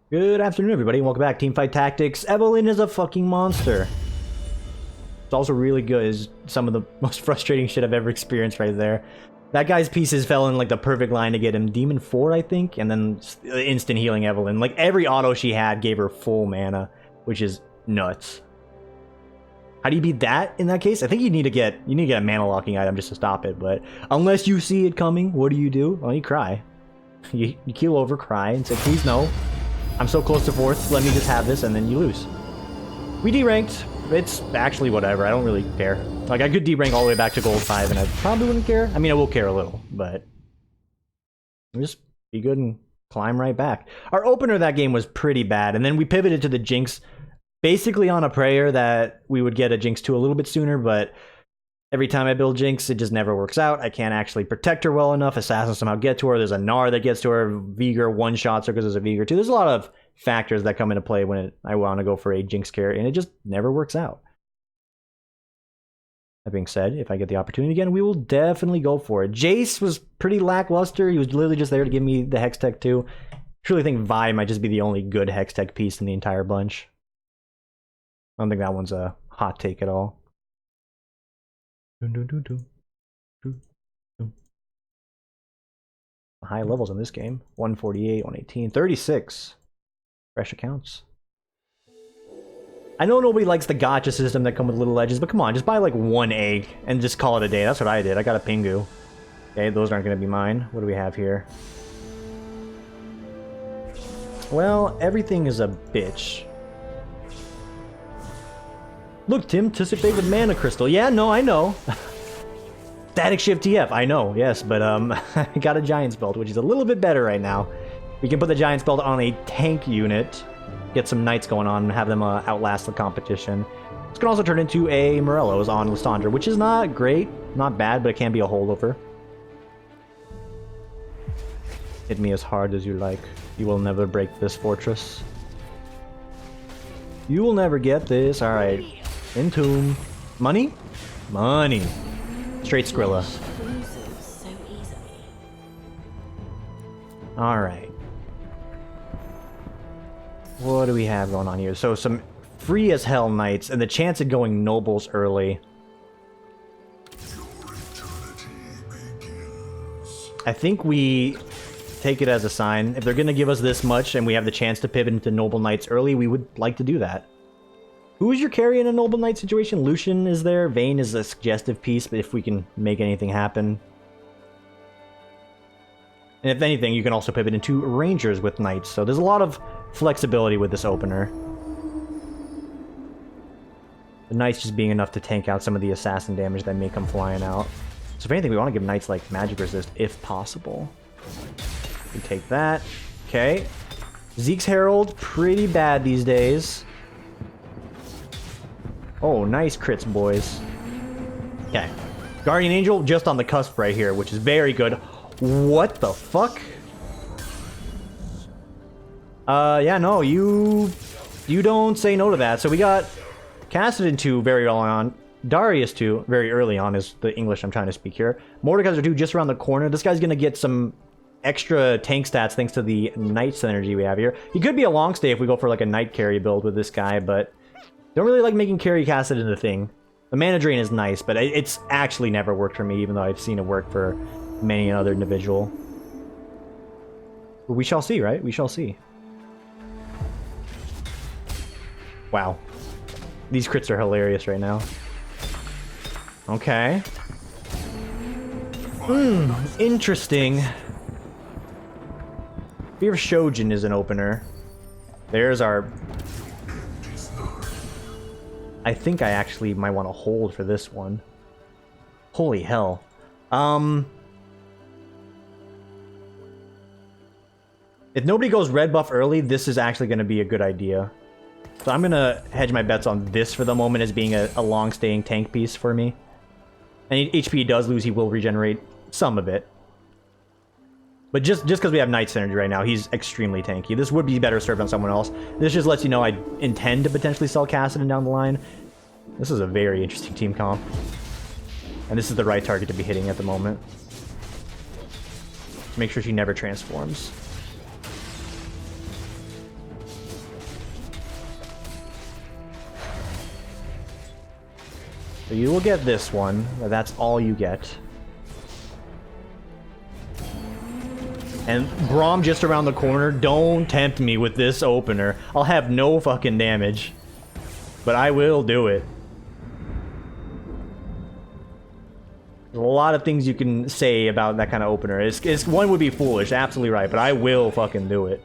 Good afternoon, everybody. Welcome back. Teamfight Tactics. Evelynn is a fucking monster. It's also really good. Is some of the most frustrating shit I've ever experienced right there. That guy's pieces fell in like the perfect line to get him Demon 4, I think, and then instant healing Evelynn. Like every auto she had gave her full mana, which is nuts. How do you beat that in that case? I think you need to get a mana locking item just to stop it, but unless you see it coming, what do? Well, you cry. You keel over, cry, and say, please no. I'm so close to 4th, let me just have this, and then you lose. We D-ranked. It's actually whatever, I don't really care. Like, I could D-rank all the way back to Gold 5, and I probably wouldn't care. I mean, I will care a little, but... just be good and climb right back. Our opener of that game was pretty bad, and then we pivoted to the Jinx, basically on a prayer that we would get a Jinx 2 a little bit sooner, but... every time I build Jinx, it just never works out. I can't actually protect her well enough. Assassins somehow get to her. There's a Gnar that gets to her. Vigor one-shots her because there's a Vigor too. There's a lot of factors that come into play when I want to go for a Jinx carry, and it just never works out. That being said, if I get the opportunity again, we will definitely go for it. Jace was pretty lackluster. He was literally just there to give me the Hextech too. I truly think Vi might just be the only good Hextech piece in the entire bunch. I don't think that one's a hot take at all. High levels in this game. 148, 118, 36. Fresh accounts. I know nobody likes the gacha system that come with little edges, but come on, just buy like one egg and just call it a day. That's what I did. I got a Pingu. Okay, those aren't going to be mine. What do we have here? Well, everything is a bitch. Look, Tim, anticipate with Mana Crystal. Yeah, no, I know. Static Shift TF, I know, yes, but I got a Giant's Belt, which is a little bit better right now. We can put the Giant's Belt on a tank unit, get some Knights going on, and have them outlast the competition. This can also turn into a Morello's on Lysandra, which is not great, not bad, but it can be a holdover. Hit me as hard as you like. You will never break this fortress. You will never get this. Alright. Entomb. Money? Money. Straight Skrilla. Alright. What do we have going on here? So some free as hell Knights, and the chance of going Nobles early. I think we take it as a sign. If they're going to give us this much and we have the chance to pivot into Noble Knights early, we would like to do that. Who is your carry in a Noble Knight situation? Lucian is there. Vayne is a suggestive piece, but if we can make anything happen. And if anything, you can also pivot into Rangers with Knights. So there's a lot of flexibility with this opener. The Knights just being enough to tank out some of the assassin damage that may come flying out. So if anything, we want to give Knights like magic resist if possible. We take that. Okay. Zeke's Herald, pretty bad these days. Oh, nice crits, boys. Okay. Guardian Angel just on the cusp right here, which is very good. What the fuck? Yeah, no, you don't say no to that. So we got Kassadin 2 very early on. Darius 2 very early on is the English I'm trying to speak here. Mordekaiser 2 just around the corner. This guy's gonna get some extra tank stats thanks to the Knight synergy we have here. He could be a long stay if we go for like a Knight carry build with this guy, but don't really like making carry Kassadin a thing. The mana drain is nice, but it's actually never worked for me, even though I've seen it work for many another individual. But we shall see, right? We shall see. Wow. These crits are hilarious right now. Okay. Interesting. Fear of Shojin is an opener. There's our... I think I actually might want to hold for this one. Holy hell. If nobody goes red buff early, this is actually going to be a good idea. So I'm going to hedge my bets on this for the moment as being a long-staying tank piece for me. And HP he does lose, he will regenerate some of it. But just because we have Knight synergy right now, he's extremely tanky. This would be better served on someone else. This just lets you know I intend to potentially sell Kassadin down the line. This is a very interesting team comp. And this is the right target to be hitting at the moment. Make sure she never transforms. So you will get this one, but that's all you get. And Braum just around the corner. Don't tempt me with this opener. I'll have no fucking damage. But I will do it. There's a lot of things you can say about that kind of opener. One would be foolish, absolutely right, but I will fucking do it.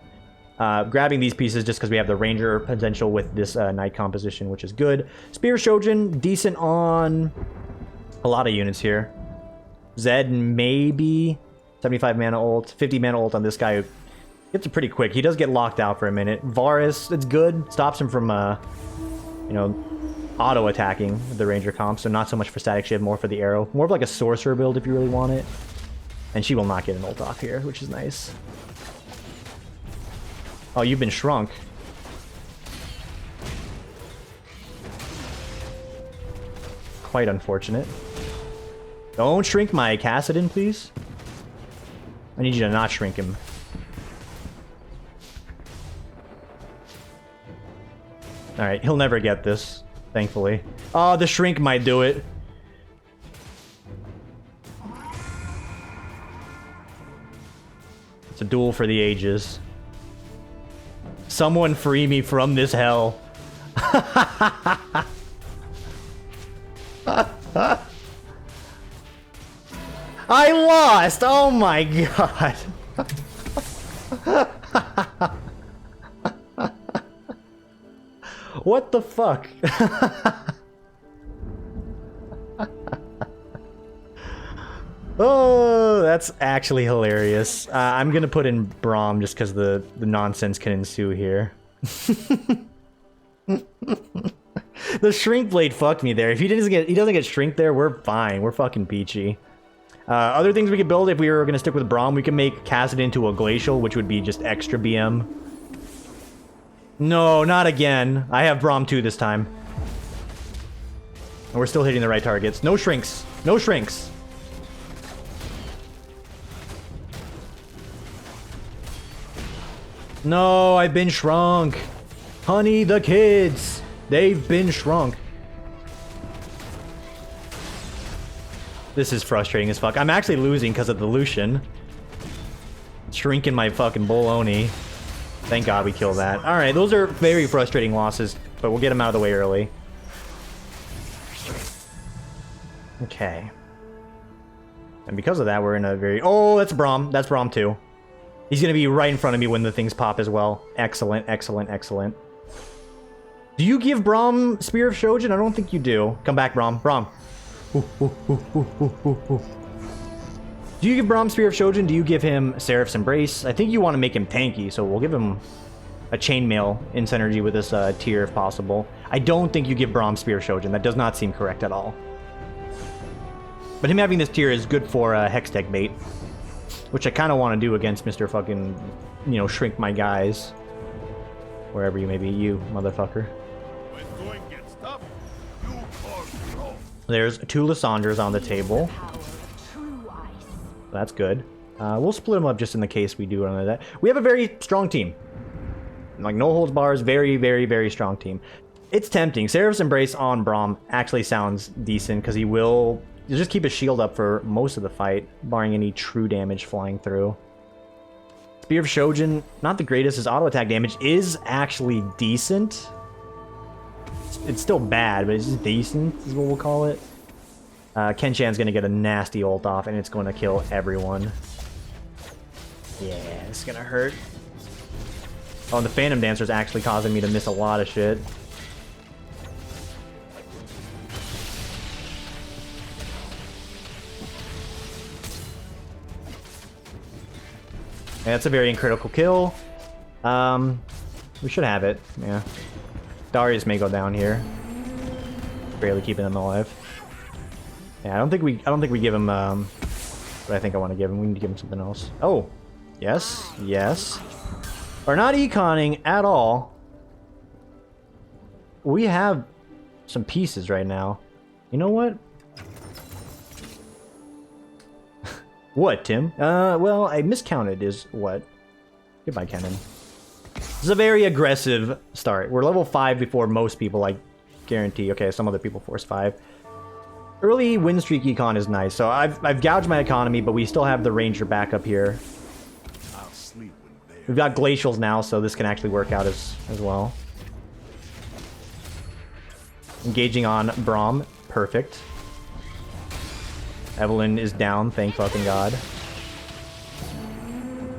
Grabbing these pieces just because we have the Ranger potential with this Knight composition, which is good. Spear Shojin, decent on a lot of units here. Zed, maybe 75 mana ult, 50 mana ult on this guy. Gets it pretty quick. He does get locked out for a minute. Varus, it's good. Stops him from, you know, auto-attacking the Ranger comp, so not so much for Static Shiv, more for the arrow. More of like a Sorcerer build if you really want it. And she will not get an ult off here, which is nice. Oh, you've been shrunk. Quite unfortunate. Don't shrink my Kassadin, please. I need you to not shrink him. Alright, he'll never get this, thankfully. Oh, the shrink might do it. It's a duel for the ages. Someone free me from this hell. I lost! Oh my god. What the fuck? Oh, that's actually hilarious. I'm gonna put in Braum just because the nonsense can ensue here. The Shrink Blade fucked me there. If he doesn't get Shrink there, we're fine. We're fucking peachy. Other things we could build if we were gonna stick with Braum, we can make Kassadin into a Glacial, which would be just extra BM. No, not again. I have Braum 2 this time. And we're still hitting the right targets. No shrinks. No shrinks. No, I've been shrunk. Honey, the kids. They've been shrunk. This is frustrating as fuck. I'm actually losing because of the Lucian. Shrinking my fucking baloney. Thank God we killed that. Alright, those are very frustrating losses, but we'll get them out of the way early. Okay. And because of that, we're in a very... Oh, that's Braum. That's Braum too. He's going to be right in front of me when the things pop as well. Excellent, excellent, excellent. Do you give Braum Spear of Shojin? I don't think you do. Come back, Braum. Braum. Do you give Braum Spear of Shojin? Do you give him Seraph's Embrace? I think you want to make him tanky, so we'll give him a Chainmail in synergy with this tier if possible. I don't think you give Braum Spear of Shojin. That does not seem correct at all. But him having this tier is good for Hextech bait, which I kind of want to do against Mr. fucking, you know, Shrink my guys. Wherever you may be, you motherfucker. When going gets tough, you control. There's 2 Lissandras on the table. That's good. We'll split them up just in the case we do run that. We have a very strong team. Like, no holds bars, very, very, very strong team. It's tempting. Seraph's Embrace on Braum actually sounds decent, because he'll just keep his shield up for most of the fight, barring any true damage flying through. Spear of Shojin, not the greatest. His auto attack damage is actually decent. It's still bad, but it's just decent, is what we'll call it. Kenshan's gonna get a nasty ult off, and it's going to kill everyone. Yeah, it's gonna hurt. Oh, and the Phantom Dancer's actually causing me to miss a lot of shit. Yeah, that's a very critical kill. We should have it. Yeah. Darius may go down here. Barely keeping him alive. Yeah, I don't think we give him what I think I want to give him. We need to give him something else. Oh, yes, yes. Are not econing at all. We have some pieces right now. You know what? What, Tim? Well, I miscounted is what? Goodbye, Kennen. This is a very aggressive start. We're level 5 before most people, like, guarantee. Okay, some other people force 5. Early win streak econ is nice. So I've gouged my economy, but we still have the ranger back up here. I'll sleep when they're We've got glacials now, so this can actually work out as well. Engaging on Braum. Perfect. Evelyn is down, thank fucking God.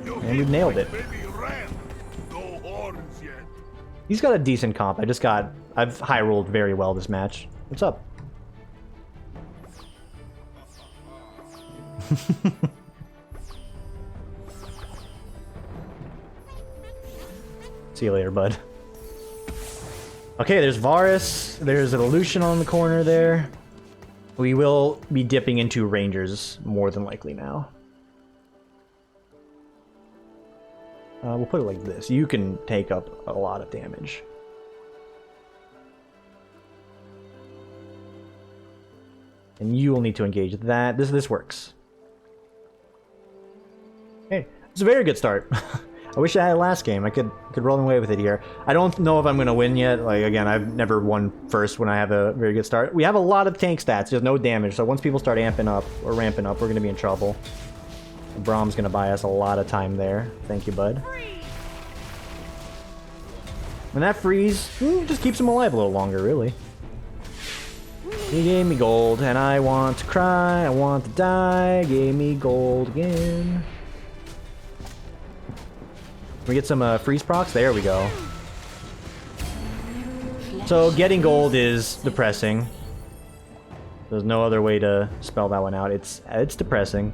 And we've nailed it. baby ram. No horns yet. He's got a decent comp. I've high rolled very well this match. What's up? See you later, bud. Okay, there's Varus. There's an Elution on the corner there. We will be dipping into Rangers more than likely now. We'll put it like this. You can take up a lot of damage. And you will need to engage that. This works. Okay, it's a very good start. I wish I had last game. I could roll away with it here. I don't know if I'm gonna win yet. Like again, I've never won first when I have a very good start. We have a lot of tank stats. There's no damage. So once people start amping up or ramping up, we're gonna be in trouble. Braum's gonna buy us a lot of time there. Thank you, bud. When that freeze just keeps him alive a little longer, really. He gave me gold, and I want to cry. I want to die. Gave me gold again. We get some freeze procs. There we go. So getting gold is depressing. There's no other way to spell that one out. It's depressing.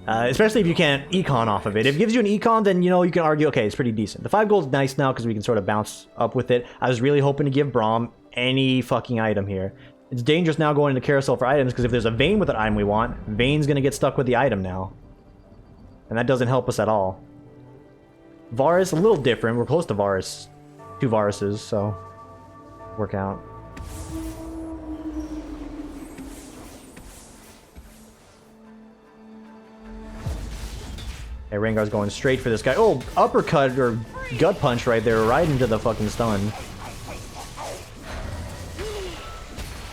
Especially if you can't econ off of it. If it gives you an econ, then, you know, you can argue, okay, it's pretty decent. The 5 gold's nice now because we can sort of bounce up with it. I was really hoping to give Braum any fucking item here. It's dangerous now going into carousel for items because if there's a Vayne with an item we want, Vayne's going to get stuck with the item now. And that doesn't help us at all. Varus, a little different. We're close to Varus. 2 Varuses, so work out. Okay, Rengar's going straight for this guy. Oh, uppercut or gut punch right there, right into the fucking stun.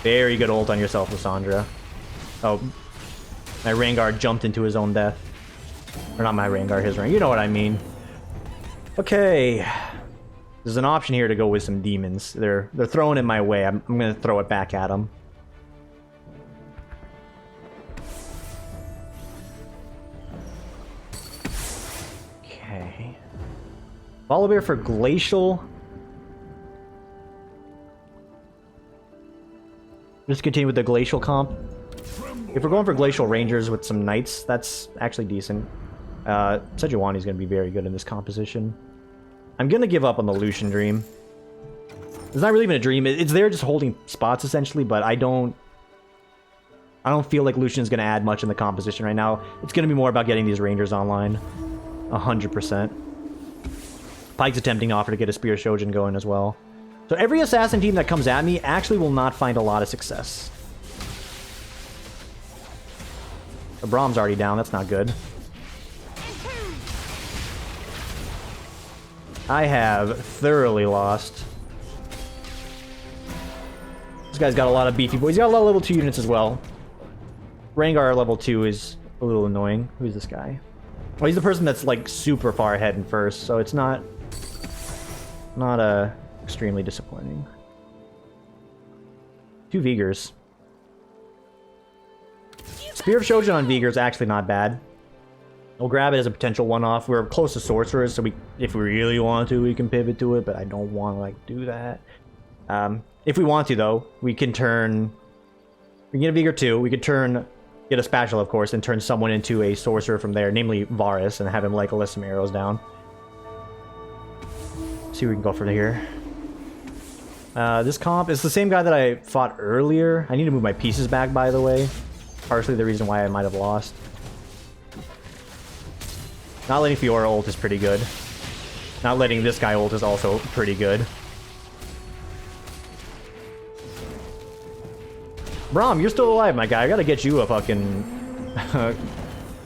Very good ult on yourself, Lissandra. Oh, my Rengar jumped into his own death. Or not my Rengar, his Rengar. You know what I mean. Okay. There's an option here to go with some demons. They're throwing it my way. I'm gonna throw it back at them. Okay. Volibear for Glacial. Just continue with the Glacial comp. If we're going for Glacial Rangers with some Knights, that's actually decent. Sejuani's going to be very good in this composition. I'm going to give up on the Lucian Dream. It's not really even a dream. It's there just holding spots, essentially, but I don't feel like Lucian's going to add much in the composition right now. It's going to be more about getting these Rangers online. 100%. Pyke's attempting to offer to get a Spear Shojin going as well. So every assassin team that comes at me actually will not find a lot of success. The Braum's already down. That's not good. I have thoroughly lost. This guy's got a lot of beefy boys. He's got a lot of level 2 units as well. Rengar level 2 is a little annoying. Who's this guy? Well, he's the person that's like super far ahead in first, so it's not extremely disappointing. 2 Vigors. Spear of Shojin on Vigor is actually not bad. We'll grab it as a potential one-off. We're close to Sorcerers, so if we really want to, we can pivot to it, but I don't want to, like, do that. If we want to, though, we can turn... We can get a Vigor 2. We could get a Spatula, of course, and turn someone into a Sorcerer from there, namely Varus, and have him, like, let some arrows down. See where we can go from here. This comp is the same guy that I fought earlier. I need to move my pieces back, by the way. Partially the reason why I might have lost. Not letting Fiora ult is pretty good. Not letting this guy ult is also pretty good. Braum, you're still alive, my guy. I gotta get you a fucking...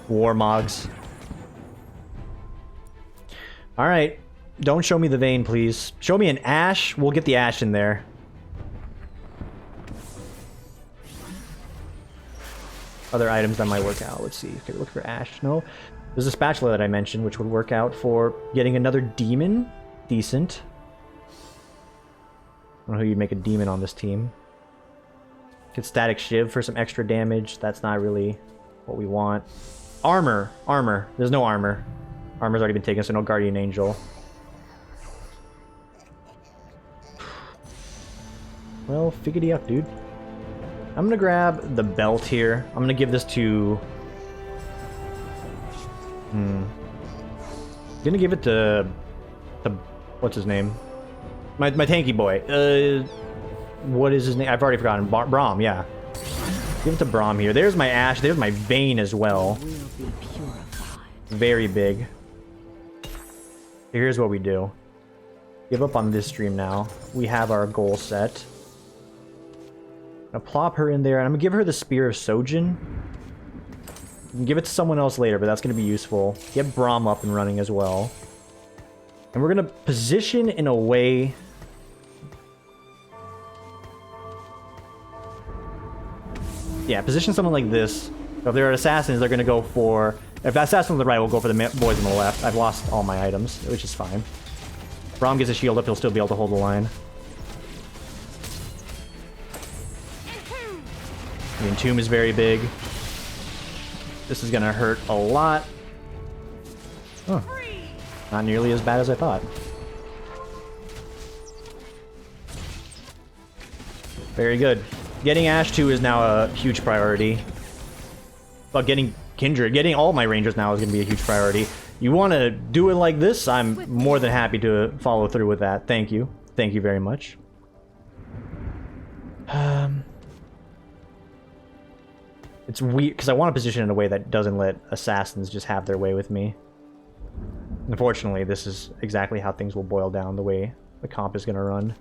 Warmogs. Alright. Don't show me the Vayne, please. Show me an Ashe. We'll get the Ashe in there. other items that might work out. Let's see. Okay, look for Ashe. No. There's a spatula that I mentioned, which would work out for getting another demon. Decent. I don't know who you'd make a demon on this team. Get Static Shiv for some extra damage. That's not really what we want. Armor. Armor. There's no armor. Armor's already been taken, so no Guardian Angel. Well, figgity up, dude. I'm gonna grab the belt here. I'm gonna give this to... Gonna give it to... What's his name? My tanky boy. What is his name? I've already forgotten. Braum, yeah. Give it to Braum here. There's my Ashe. There's my Vayne as well. Very big. Here's what we do. Give up on this stream now. We have our goal set. I'm gonna plop her in there, and I'm gonna give her the Spear of Sojin. You can give it to someone else later, but that's gonna be useful. Get Braum up and running as well. And we're gonna position in a way... Yeah, position someone like this. So if they're assassins, they're gonna go for... If that assassin on the right, we'll go for the boys on the left. I've lost all my items, which is fine. Braum gets a shield up, he'll still be able to hold the line. The Entomb is very big. This is gonna hurt a lot. Huh. Not nearly as bad as I thought. Very good. Getting Ashe 2 is now a huge priority. But getting Kindred, getting all my Rangers now is going to be a huge priority. You want to do it like this? I'm more than happy to follow through with that. Thank you. Thank you very much. It's weird, because I want to position in a way that doesn't let assassins just have their way with me. Unfortunately, this is exactly how things will boil down, the way the comp is going to run.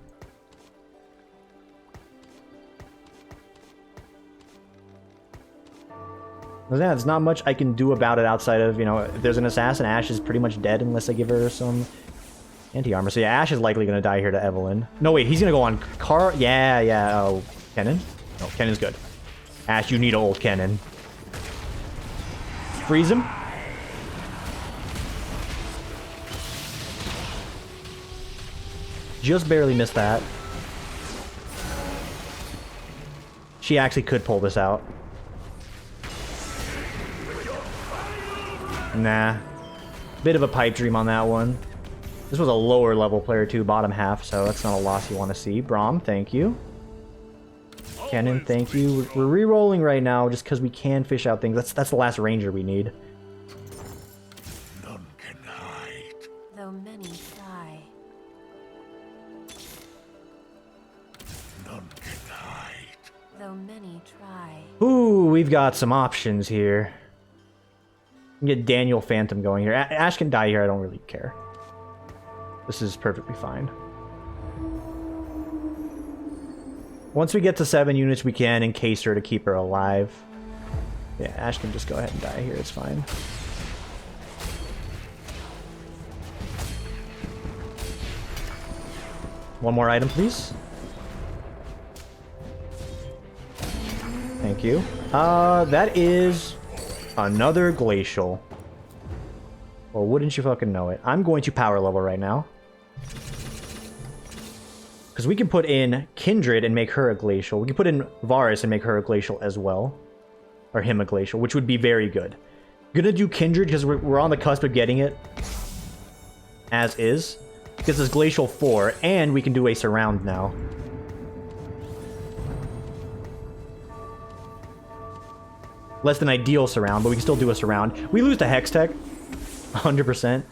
There's not much I can do about it outside of, you know, if there's an assassin, Ashe is pretty much dead unless I give her some anti-armor. So yeah, Ashe is likely going to die here to Evelynn. No, wait, he's going to go on Yeah. Oh, Kennen? No, Kennen's good. Ashe, you need old Kennen. Freeze him. Just barely missed that. She actually could pull this out. Nah. Bit of a pipe dream on that one. This was a lower level player too, bottom half, so that's not a loss you want to see. Braum, thank you. Kennen, thank you. We're re-rolling right now just because we can fish out things. That's the last Ranger we need. None can hide. Though many try. None can hide. Though many try. Ooh, we've got some options here. Get Daniel Phantom going here. Ashe can die here, I don't really care. This is perfectly fine. Once we get to 7 units, we can encase her to keep her alive. Yeah, Ashe can just go ahead and die here, it's fine. One more item, please. Thank you. That is... another Glacial. Well, wouldn't you fucking know it. I'm going to power level right now. Because we can put in Kindred and make her a Glacial. We can put in Varus and make her a Glacial as well. Or him a Glacial, which would be very good. Gonna do Kindred because we're on the cusp of getting it. As is. Because it's Glacial 4, and we can do a Surround now. Less than ideal Surround, but we can still do a Surround. We lose to Hextech. 100%.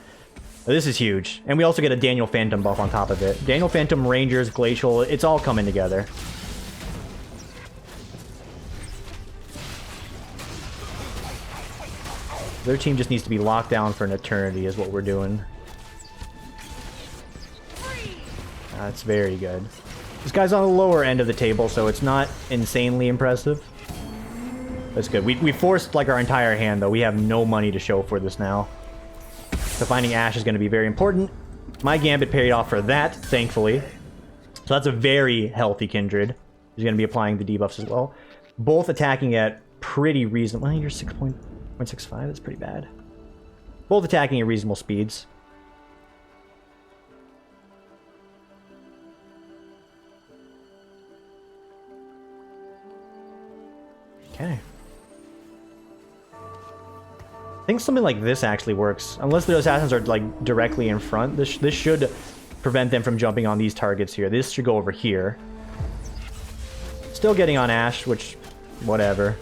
This is huge. And we also get a Daniel Phantom buff on top of it. Daniel Phantom, Rangers, Glacial, it's all coming together. Their team just needs to be locked down for an eternity is what we're doing. That's very good. This guy's on the lower end of the table, so it's not insanely impressive. That's good. We forced like our entire hand, though. We have no money to show for this now. So finding Ashe is going to be very important. My Gambit paid off for that, thankfully. So that's a very healthy Kindred. He's going to be applying the debuffs as well. Both attacking at pretty reasonable. Well, you're 6.65. That's pretty bad. Both attacking at reasonable speeds. Okay. I think something like this actually works. Unless the assassins are like directly in front, this should prevent them from jumping on these targets here. This should go over here. Still getting on Ashe, which, whatever.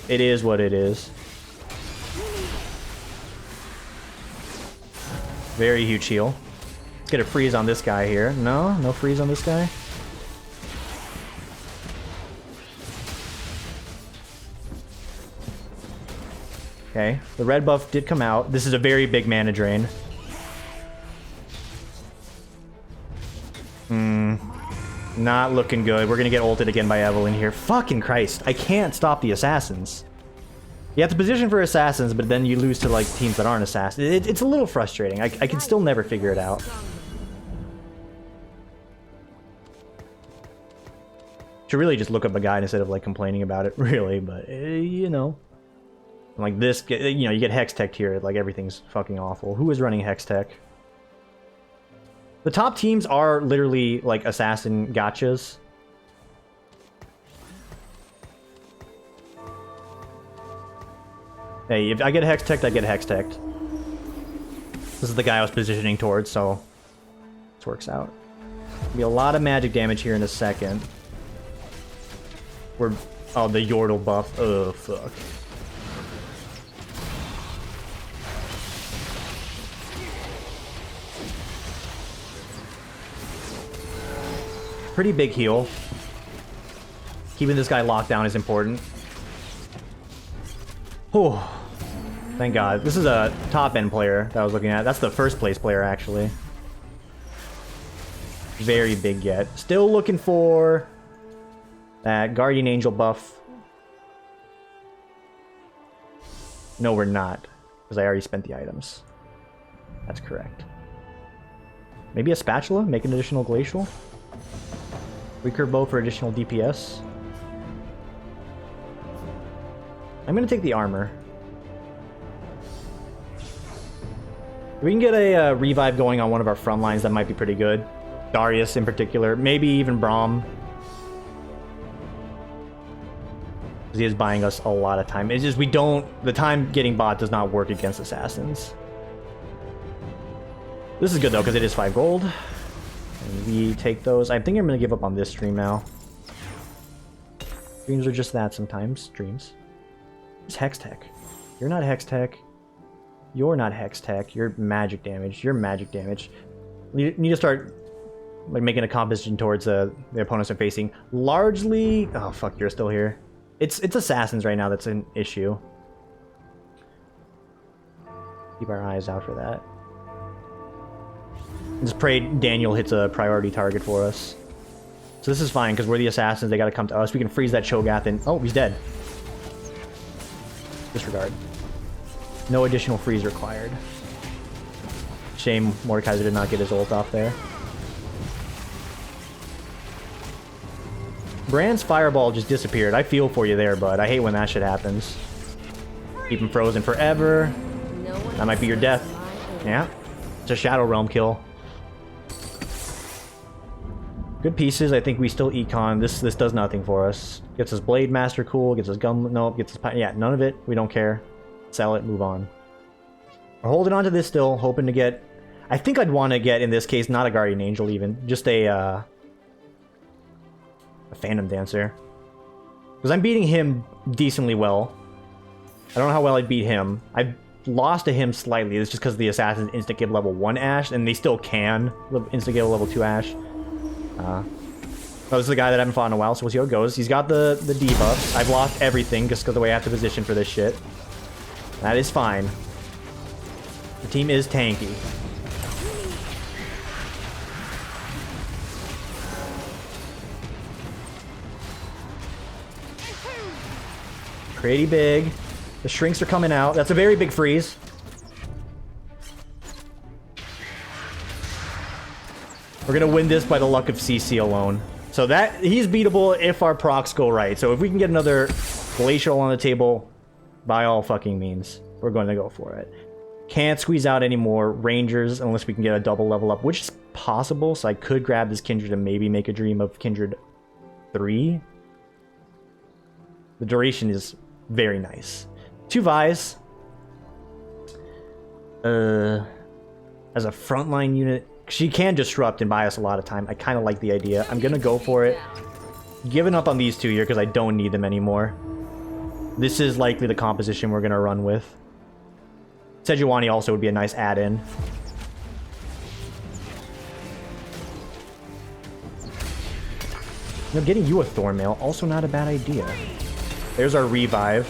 It is what it is. Very huge heal. Let's get a freeze on this guy here. No freeze on this guy. Okay, the red buff did come out. This is a very big mana drain. Not looking good. We're gonna get ulted again by Evelynn here. Fucking Christ, I can't stop the assassins. You have to position for assassins, but then you lose to like teams that aren't assassins. It's a little frustrating. I can still never figure it out. Should really just look up a guide instead of like complaining about it, really, but you know. Like this, you know, you get Hextech here, like everything's fucking awful. Who is running Hextech? The top teams are literally like assassin gotchas. Hey, if I get Hextech, I get Hextech. This is the guy I was positioning towards, so this works out. Be a lot of magic damage here in a second. Oh, the Yordle buff. Oh, fuck. Pretty big heal. Keeping this guy locked down is important. Whew. Thank God. This is a top-end player that I was looking at. That's the first place player, actually. Very big get. Still looking for that Guardian Angel buff. No, we're not. Because I already spent the items. That's correct. Maybe a spatula? Make an additional glacial? Recurve bow for additional DPS. I'm gonna take the armor. If we can get a revive going on one of our front lines, that might be pretty good. Darius in particular, maybe even Braum. Because he is buying us a lot of time. It's just we don't... The time getting bought does not work against assassins. This is good though, because it is 5 gold. And we take those. I think I'm going to give up on this stream now. Dreams are just that sometimes. Dreams. It's Hextech. You're not Hextech. You're not Hextech. You're magic damage. You're magic damage. You need to start like making a composition towards the opponents are facing. Largely... Oh, fuck, you're still here. It's assassins right now that's an issue. Keep our eyes out for that. Just pray Daniel hits a priority target for us. So this is fine, because we're the assassins, they gotta come to us. We can freeze that Cho'Gath and... Oh, he's dead. Disregard. No additional freeze required. Shame Mordekaiser did not get his ult off there. Brand's fireball just disappeared. I feel for you there, bud. I hate when that shit happens. Keep him frozen forever. That might be your death. Yeah. It's a Shadow Realm kill. Good pieces. I think we still econ. This does nothing for us. Gets us Blade Master cool. Gets us gun. Nope. Gets us. Yeah. None of it. We don't care. Sell it. Move on. We're holding on to this still, hoping to get. I think I'd want to get in this case not a Guardian Angel even, just a Phantom Dancer, because I'm beating him decently well. I don't know how well I'd beat him. I've lost to him slightly. It's just because the assassins instant give level 1 Ashe, and they still can instant give level 2 Ashe. Oh, this is the guy that I haven't fought in a while, so we'll see how it goes. He's got the debuffs. I've lost everything just because of the way I have to position for this shit. That is fine. The team is tanky. Pretty big. The shrinks are coming out. That's a very big freeze. We're gonna win this by the luck of CC alone. So that he's beatable if our procs go right. So if we can get another Glacial on the table, by all fucking means. We're going to go for it. Can't squeeze out any more Rangers unless we can get a double level up, which is possible, so I could grab this Kindred and maybe make a Dream of Kindred 3. The duration is very nice. 2 Vi's. As a frontline unit, she can disrupt and buy us a lot of time. I kind of like the idea. I'm gonna go for it. Giving up on these 2 here because I don't need them anymore. This is likely the composition we're gonna run with. Sejuani also would be a nice add-in. You know, getting you a Thornmail, also not a bad idea. There's our Revive.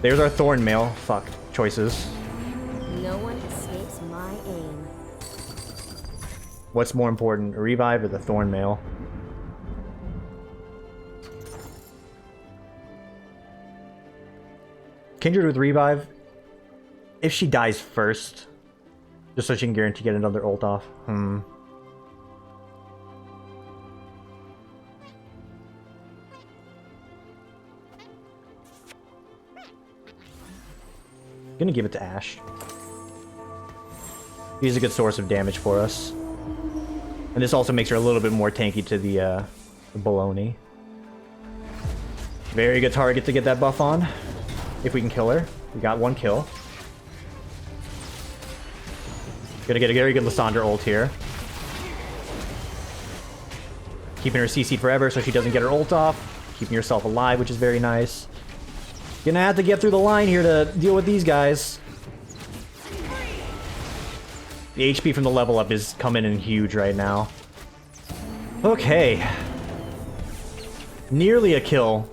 There's our Thornmail. Fuck. Choices. No one escapes my aim. What's more important, a Revive or the Thornmail? Kindred with Revive. If she dies first, just so she can guarantee get another ult off. Gonna give it to Ashe. He's a good source of damage for us. And this also makes her a little bit more tanky to the baloney. Very good target to get that buff on. If we can kill her. We got 1 kill. Gonna get a very good Lissandra ult here. Keeping her CC'd forever so she doesn't get her ult off. Keeping herself alive, which is very nice. Gonna have to get through the line here to deal with these guys. The HP from the level up is coming in huge right now. Okay. Nearly a kill.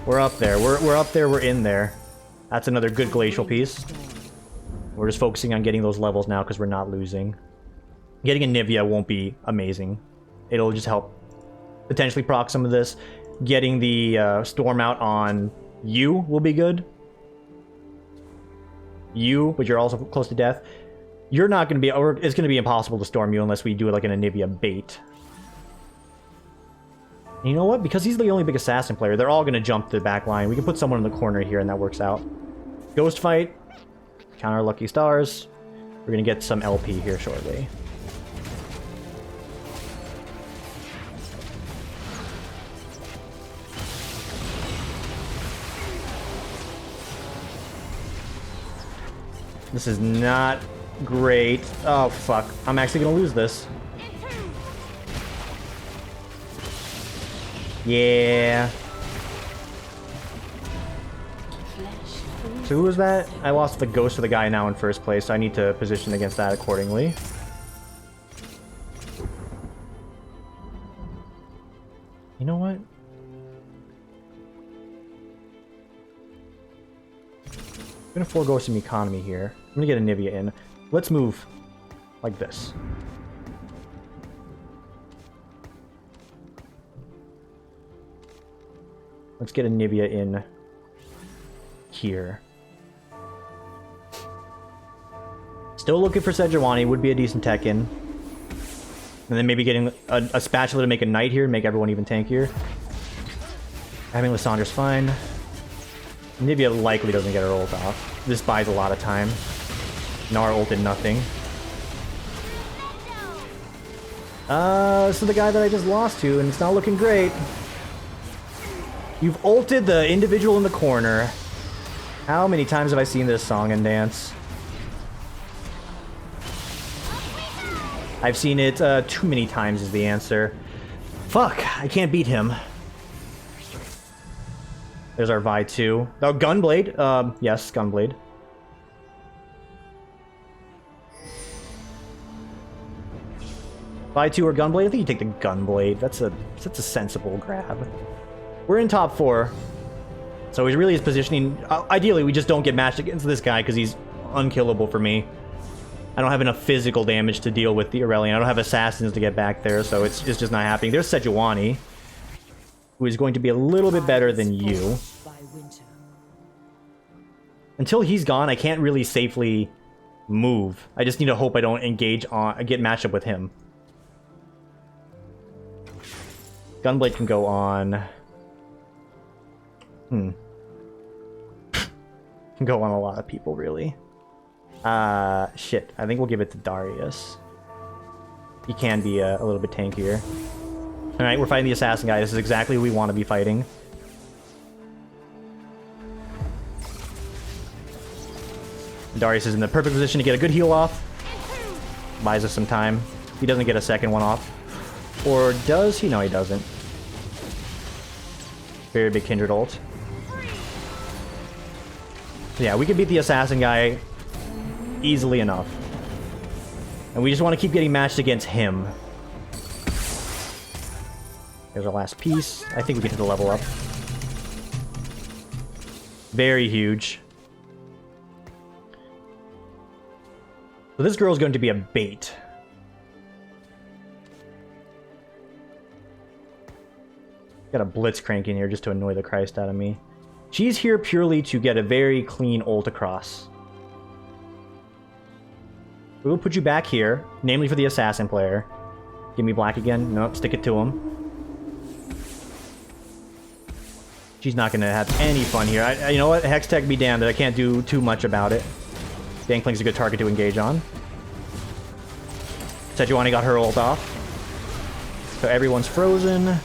We're up there. We're up there. We're in there. That's another good glacial piece. We're just focusing on getting those levels now because we're not losing. Getting a Nivea won't be amazing. It'll just help potentially proc some of this. Getting the Storm out on you will be good. You, but you're also close to death. You're not going to be... Or it's going to be impossible to storm you unless we do it like an Anivia bait. And you know what? Because he's the only big assassin player, they're all going to jump to the back line. We can put someone in the corner here and that works out. Ghost fight. Counter lucky stars. We're going to get some LP here shortly. This is not great. Oh, fuck. I'm actually going to lose this. Yeah. So who was that? I lost the ghost of the guy now in first place, so I need to position against that accordingly. You know what? I'm gonna forego some economy here. I'm gonna get Anivia in. Let's move like this. Let's get Anivia in here. Still looking for Sejuani, would be a decent tech in. And then maybe getting a spatula to make a knight here and make everyone even tankier. Having Lissandra's fine. Nivea likely doesn't get her ult off. This buys a lot of time. Nara ulted nothing. So the guy that I just lost to, and it's not looking great. You've ulted the individual in the corner. How many times have I seen this song and dance? I've seen it too many times is the answer. Fuck, I can't beat him. There's our Vi 2. Oh, Gunblade. Yes, Gunblade. Vi 2 or Gunblade? I think you take the Gunblade. That's a sensible grab. We're in top 4. So he really is positioning... ideally, we just don't get matched against this guy because he's unkillable for me. I don't have enough physical damage to deal with the Aurelion. I don't have assassins to get back there, so it's just not happening. There's Sejuani, who is going to be a little bit better than you. Until he's gone, I can't really safely move. I just need to hope I don't engage on... get matched up with him. Gunblade can go on... Can go on a lot of people, really. Shit. I think we'll give it to Darius. He can be a little bit tankier. Alright, we're fighting the assassin guy. This is exactly what we want to be fighting. Darius is in the perfect position to get a good heal off. Buys us some time. He doesn't get a second one off. Or does he? No, he doesn't. Very big Kindred ult. Yeah, we could beat the assassin guy easily enough. And we just want to keep getting matched against him. There's our last piece. I think we get to the level up. Very huge. So this girl's going to be a bait. Got a Blitzcrank in here just to annoy the Christ out of me. She's here purely to get a very clean ult across. We will put you back here, namely for the assassin player. Give me black again. Nope, stick it to him. She's not going to have any fun here. You know what? Hextech be damned that I can't do too much about it. Gankling's a good target to engage on. Sejuani got her ult off. So everyone's frozen.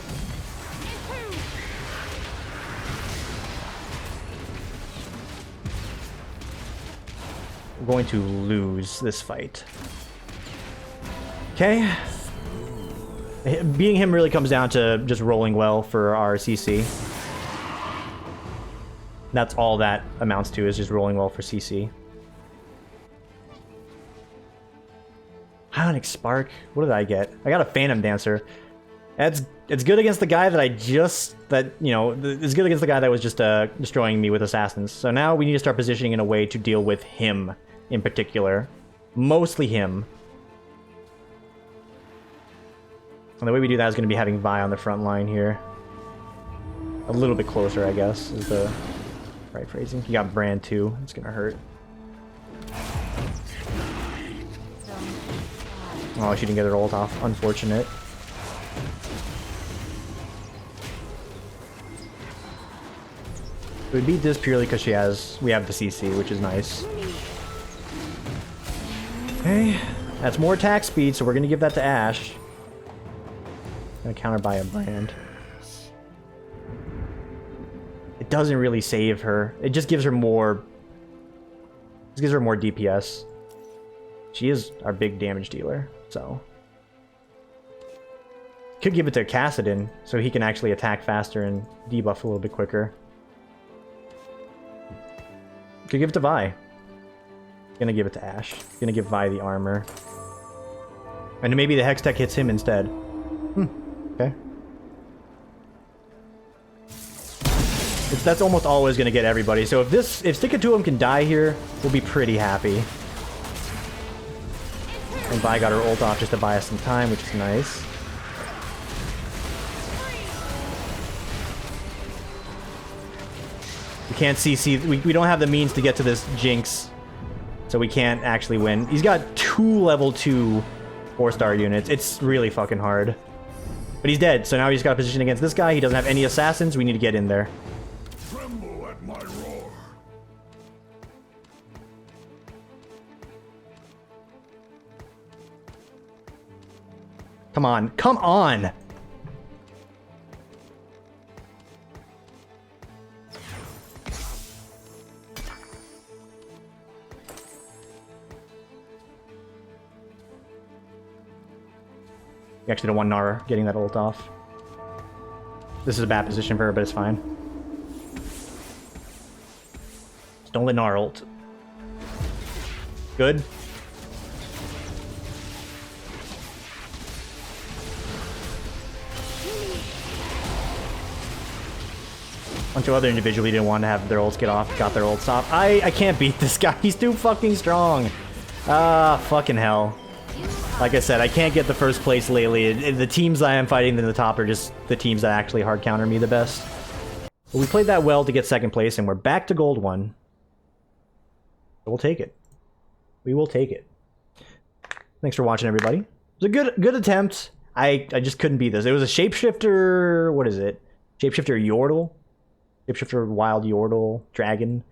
We're going to lose this fight. Okay. Beating him really comes down to just rolling well for our CC. That's all that amounts to, is just rolling well for CC. Ionic Spark? What did I get? I got a Phantom Dancer. It's good against the guy that it's good against the guy that was just destroying me with assassins. So now we need to start positioning in a way to deal with him in particular. Mostly him. And the way we do that is going to be having Vi on the front line here. A little bit closer, I guess, is the right phrasing. You got Brand too. It's going to hurt. Oh, she didn't get her ult off. Unfortunate. We beat this purely because we have the CC, which is nice. Okay, that's more attack speed, so we're gonna give that to Ashe. Gonna counter by a Brand. It doesn't really save her. It just gives her more. It gives her more DPS. She is our big damage dealer, so could give it to Kassadin so he can actually attack faster and debuff a little bit quicker. Could give it to Vi. Gonna give it to Ashe. Gonna give Vi the armor. And maybe the Hextech hits him instead. Okay. That's almost always gonna get everybody. So if Stick It To Him can die here, we'll be pretty happy. And Vi got her ult off just to buy us some time, which is nice. We can't CC. We don't have the means to get to this Jinx, so we can't actually win. He's got 2 level 2 4-star units. It's really fucking hard. But he's dead, so now he's got a position against this guy. He doesn't have any assassins. We need to get in there. Tremble at my roar. Come on. Come on! We actually don't want Nara getting that ult off. This is a bad position for her, but it's fine. Just don't let Nara ult. Good. Bunch of other individuals didn't want to have their ults get off, got their ults off. I can't beat this guy. He's too fucking strong. Ah, fucking hell. Like I said, I can't get the first place lately. The teams I am fighting in the top are just the teams that actually hard counter me the best. But we played that well to get second place, and we're back to gold 1. We'll take it. We will take it. Thanks for watching, everybody. It was a good attempt. I just couldn't beat this. It was a shapeshifter. What is it? Shapeshifter Yordle. Shapeshifter, Wild Yordle, Dragon.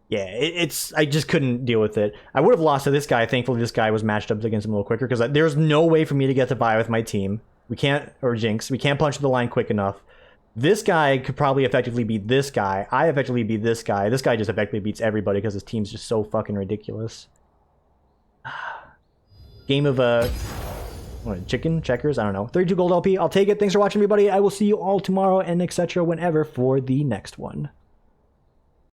Yeah, it's I just couldn't deal with it. I would have lost to this guy. Thankfully, this guy was matched up against him a little quicker because there's no way for me to get to Vi with my team. We can't, or Jinx, we can't punch the line quick enough. This guy could probably effectively beat this guy. I effectively beat this guy. This guy just effectively beats everybody because his team's just so fucking ridiculous. Game of what, chicken checkers? I don't know. 32 gold LP. I'll take it. Thanks for watching, everybody. I will see you all tomorrow and etc. whenever for the next one.